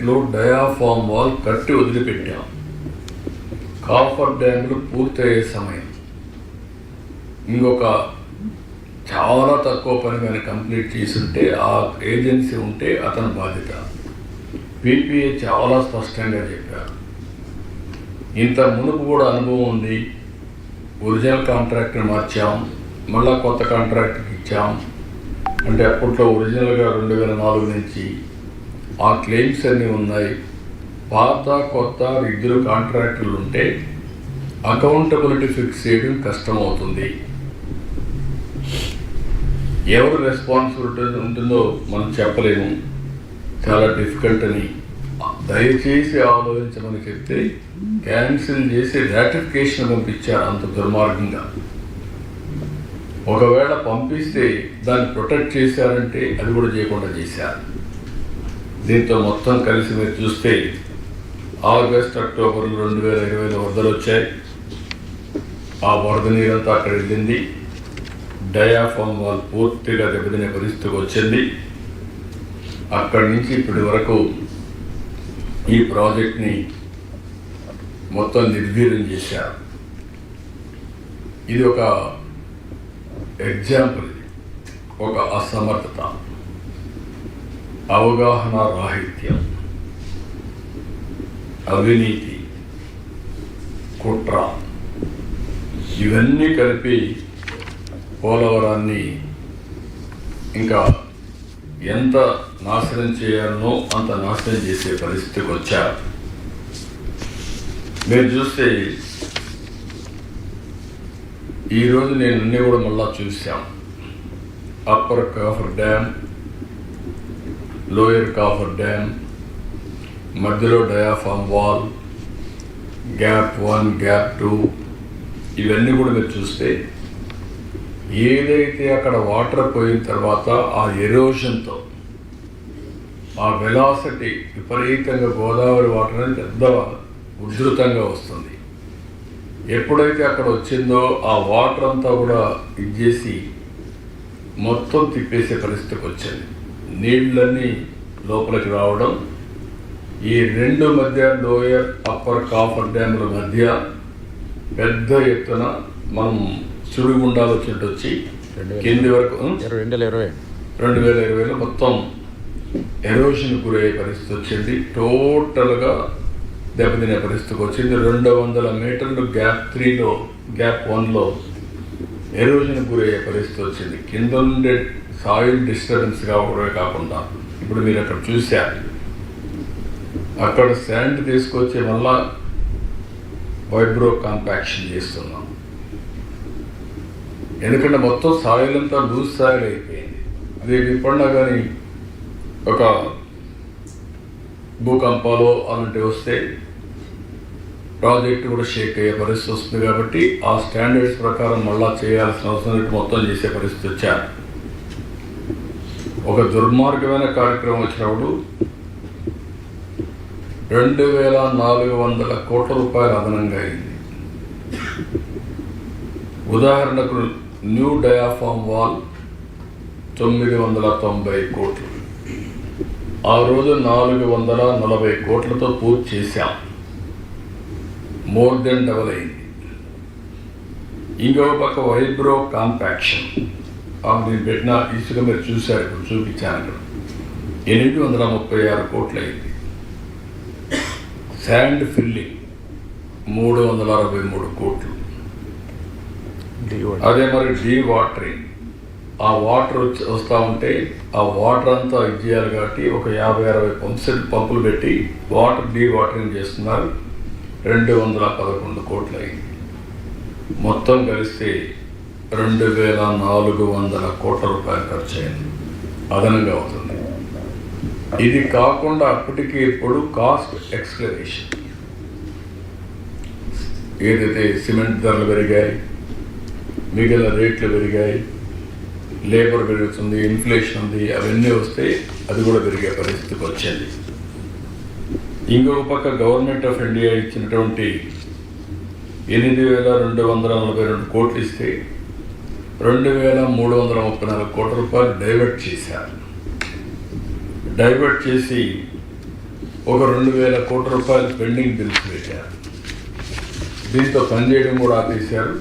ప్రాజెక్టులో diaphragm wall కట్టి వదిలిపెట్టాం. కాఫర్ డ్యాములు పూర్తయ్యే సమయం, ఇంకొక చాలా తక్కువ పని కానీ కంప్లీట్ చేసుంటే ఆ ఏజెన్సీ ఉంటే అతని బాధ్యత. పీపీఏ చాలా స్పష్టంగా చెప్పారు. ఇంత మునుపు కూడా అనుభవం ఉంది. ఒరిజినల్ కాంట్రాక్ట్ని మార్చాం, మళ్ళా కొత్త కాంట్రాక్ట్కి ఇచ్చాం. అంటే అప్పట్లో ఒరిజినల్గా 2004 నుంచి ఆ క్లెయిమ్స్ అన్నీ ఉన్నాయి. పాత కొత్త ఇద్దరు కాంట్రాక్టులు ఉంటే అకౌంటబిలిటీ ఫిక్స్ చేయడం కష్టమవుతుంది. ఎవరు రెస్పాన్సిబిలిటీ ఉంటుందో మనం చెప్పలేము, చాలా డిఫికల్ట్ అని దయచేసి ఆలోచించమని చెప్తే క్యాన్సిల్ చేసి రాటిఫికేషన్ పంపించారు. అంత దుర్మార్గంగా ఒకవేళ పంపిస్తే దాన్ని ప్రొటెక్ట్ చేశారంటే అది కూడా చేయకుండా చేశారు. దీంతో మొత్తం కలిసి మీరు చూస్తే ఆగస్ట్ అక్టోబర్ 2020లో వరదలు వచ్చాయి. ఆ వరద నీరంతా అక్కడ వెళ్ళింది. డయాఫామ్ వాల్ పూర్తిగా దెబ్బతినే పరిస్థితికి వచ్చింది. అక్కడి నుంచి ఇప్పటి వరకు ఈ ప్రాజెక్ట్ని మొత్తం నిర్వీర్యం చేశారు. ఇది ఒక ఎగ్జాంపుల్. ఒక అసమర్థత, అవగాహన రాహిత్యం, అవినీతి, కుట్ర ఇవన్నీ కలిపి పోలవరాన్ని ఇంకా ఎంత నాశనం చేయాలనో అంత నాశనం చేసే పరిస్థితికి వచ్చారు. మీరు చూస్తే ఈరోజు నేను అన్నీ కూడా మళ్ళా చూసాం. Upper coffer dam, lower coffer dam, మధ్యలో డయాఫామ్ వాల్, గ్యాప్ 1, గ్యాప్ 2 ఇవన్నీ కూడా మీరు చూస్తే ఏదైతే అక్కడ వాటర్ పోయిన తర్వాత ఆ ఎరోషన్తో ఆ వెలాసిటీ విపరీతంగా గోదావరి వాటర్ అనేది పెద్ద ఉధృతంగా వస్తుంది. ఎప్పుడైతే అక్కడ వచ్చిందో ఆ వాటర్ అంతా కూడా ఇచ్చేసి మొత్తం తిప్పేసే పరిస్థితికి వచ్చింది. నీళ్ళన్నీ లోపలికి రావడం, ఈ రెండు మధ్య లోయర్ అప్పర్ కాఫర్ డ్యాముల మధ్య పెద్ద ఎత్తున మనం సుడిగుండాలు వచ్చినట్టు వచ్చి కింది వరకు 2020లో మొత్తం ఎరోషన్ గురయ్యే పరిస్థితి వచ్చింది. టోటల్గా దెబ్బతినే పరిస్థితికి వచ్చింది. 200 మీటర్లు గ్యాప్ 3లో, గ్యాప్ 1లో ఎరోషన్ గురయ్యే పరిస్థితి వచ్చింది. కింద ఉండే సాయిల్ డిస్టర్బెన్స్ కాకుండా ఇప్పుడు మీరు అక్కడ చూశారు, అక్కడ శాండ్ తీసుకొచ్చి మళ్ళా వైబ్రో కాంపాక్షన్ చేస్తున్నాం. ఎందుకంటే మొత్తం సాయిల్ అంతా లూజ్ సాయిల్ అయిపోయింది. అది ఇప్పుడున్నా కానీ ఒక భూకంపాలు అలాంటివి వస్తే ప్రాజెక్ట్ కూడా షేక్ అయ్యే పరిస్థితి వస్తుంది. కాబట్టి ఆ స్టాండర్డ్స్ ప్రకారం మళ్ళా చేయాల్సిన అవసరం మొత్తం చేసే పరిస్థితి వచ్చారు. ఒక దుర్మార్గమైన కార్యక్రమం వచ్చినప్పుడు 2400 కోట్ల రూపాయలు అదనంగా అయింది. ఉదాహరణకు న్యూ డయాఫామ్ వాల్ 990 కోట్లు, ఆ రోజు 440 కోట్లతో పూర్తి చేశాం. మోర్ దెన్ డబల్ అయింది. ఇంకొక పక్క వైబ్రో కాంపాక్షన్, నేను పెట్టిన ఇసుక మీరు చూశారు, ఇప్పుడు చూపించాను. 836 కోట్లు అయింది. శాండ్ ఫిల్లింగ్ 363 కోట్లు. అదే మరి డీ వాటరింగ్, ఆ వాటర్ వస్తూ ఉంటే ఆ వాటర్ అంతా ఇచ్చేయాలి కాబట్టి ఒక 50-60 పంపులు పెట్టి వాటర్ డీ వాటరింగ్ చేస్తున్నారు. 211 కోట్లు అయింది. మొత్తం కలిస్తే 2400 కోట్ల రూపాయలు ఖర్చు అయింది, అదనంగా అవుతుంది. ఇది కాకుండా అప్పటికి ఇప్పుడు కాస్ట్ ఎక్స్క్లరేషన్, ఏదైతే సిమెంట్ ధరలు పెరిగాయి, మిగిలిన రేట్లు పెరిగాయి, లేబర్ పెరుగుతుంది, ఇన్ఫ్లేషన్ ఉంది, అవన్నీ వస్తే అది కూడా పెరిగే పరిస్థితికి వచ్చింది. ఇంకొక పక్క గవర్నమెంట్ ఆఫ్ ఇండియా ఇచ్చినటువంటి 8242 కోట్లు ఇస్తే 2334 కోట్ల రూపాయలు డైవర్ట్ చేశారు. డైవర్ట్ చేసి ఒక 2,000 కోట్ల రూపాయలు పెండింగ్ బిల్స్ పెట్టారు. దీంతో పనిచేయడం కూడా ఆపేశారు.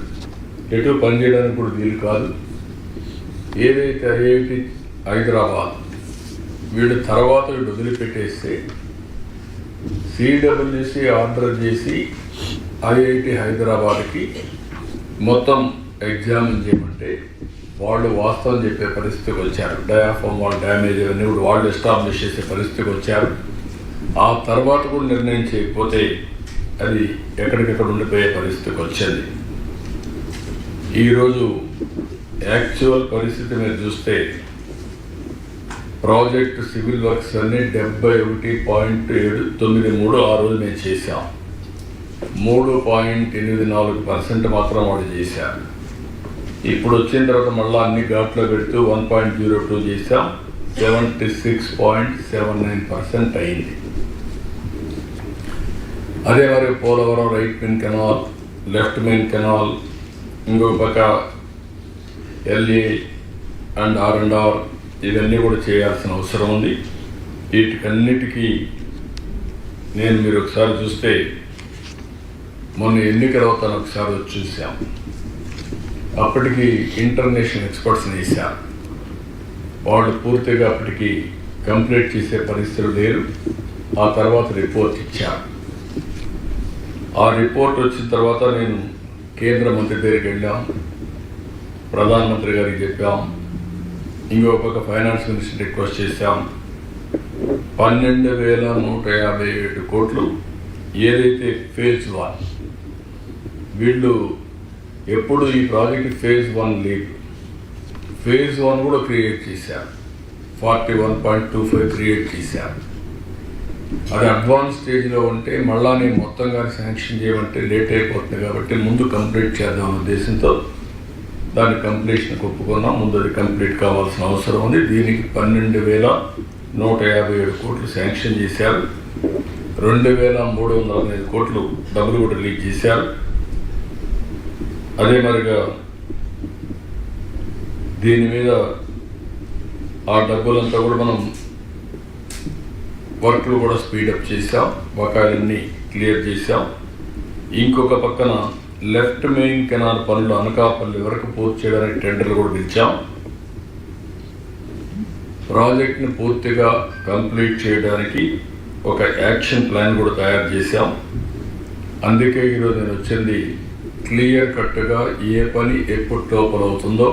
ఎటు పనిచేయడానికి కూడా వీలు కాదు. ఏదైతే ఐఐటి హైదరాబాద్ వీళ్ళు తర్వాత వీళ్ళు వదిలిపెట్టేస్తే సిడబ్ల్యూసి ఆర్డర్ చేసి ఐఐటి హైదరాబాద్కి మొత్తం ఎగ్జామిన్ చేయమంటే వాళ్ళు వాస్తవం చెప్పే పరిస్థితికి వచ్చారు. డయాఫామ్ వాళ్ళ డ్యామేజ్ అవన్నీ కూడా వాళ్ళు ఎస్టాబ్లిష్ చేసే పరిస్థితికి వచ్చారు. ఆ తర్వాత కూడా నిర్ణయం చేయకపోతే అది ఎక్కడికెక్కడ ఉండిపోయే పరిస్థితికి వచ్చింది. ఈరోజు యాక్చువల్ పరిస్థితి మీరు చూస్తే ప్రాజెక్ట్ సివిల్ వర్క్స్ అన్నీ 71.793 ఆ రోజు మేము చేశాం. 3.84% మాత్రం వాళ్ళు చేశారు. ఇప్పుడు వచ్చిన తర్వాత మళ్ళీ అన్ని ఘాట్లో పెడుతూ 1.02 చేశాం. 76.79% అయింది. అదే మరి Polavaram right main canal, left main canal, ఇంకొక పక్క ఎల్ఏ అండ్ R&R ఇవన్నీ కూడా చేయాల్సిన అవసరం ఉంది. వీటికన్నిటికీ మీరు ఒకసారి చూస్తే మొన్న ఎన్నికల అవుతాను ఒకసారి వచ్చి చూసాం. అప్పటికి ఇంటర్నేషనల్ ఎక్స్పర్ట్స్ని వేశారు. వాళ్ళు పూర్తిగా అప్పటికి కంప్లీట్ చేసే పరిస్థితులు లేరు. ఆ తర్వాత రిపోర్ట్ ఇచ్చారు. ఆ రిపోర్ట్ వచ్చిన తర్వాత నేను కేంద్ర మంత్రి దగ్గరికి వెళ్ళాం, ప్రధానమంత్రి గారికి చెప్పాం, ఇంకో పక్క ఫైనాన్స్ మినిస్టర్ రిక్వెస్ట్ చేశాం. 12,157 కోట్లు ఏదైతే ఫేజ్ 1 వీళ్ళు ఎప్పుడు ఈ ప్రాజెక్ట్ ఫేజ్ 1 లేదు, ఫేజ్ 1 కూడా క్రియేట్ చేశారు. 41.25 క్రియేట్ చేశారు. అది అడ్వాన్స్ స్టేజ్లో ఉంటే మళ్ళా నేను మొత్తంగా శాంక్షన్ చేయమంటే లేట్ అయిపోతుంది కాబట్టి ముందు కంప్లీట్ చేద్దాం ఉద్దేశంతో దాని కంప్లీషన్ ఒప్పుకున్నాం. ముందు అది కంప్లీట్ కావాల్సిన అవసరం ఉంది. దీనికి 12,157 కోట్లు శాంక్షన్ చేశారు. 2,315 కోట్లు డబ్బులు కూడా రిలీజ్ చేశారు. అదే మరిగా దీని మీద ఆ డబ్బులంతా కూడా మనం వర్క్లు కూడా స్పీడప్ చేసాం, బకాయిలన్నీ క్లియర్ చేసాం. ఇంకొక పక్కన లెఫ్ట్ మెయిన్ కెనాల్ పనులు అనకాపల్లి వరకు పూర్తి చేయడానికి టెండర్లు కూడా పిలిచాం. ప్రాజెక్ట్ని పూర్తిగా కంప్లీట్ చేయడానికి ఒక యాక్షన్ ప్లాన్ కూడా తయారు చేశాం. అందుకే ఈరోజు నేను వచ్చింది క్లియర్ కట్గా ఏ పని ఎప్పుడు లోపల అవుతుందో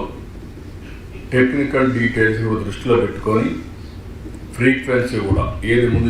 టెక్నికల్ డీటెయిల్స్ దృష్టిలో పెట్టుకొని ఫ్రీక్వెన్సీ కూడా ఏది ముందు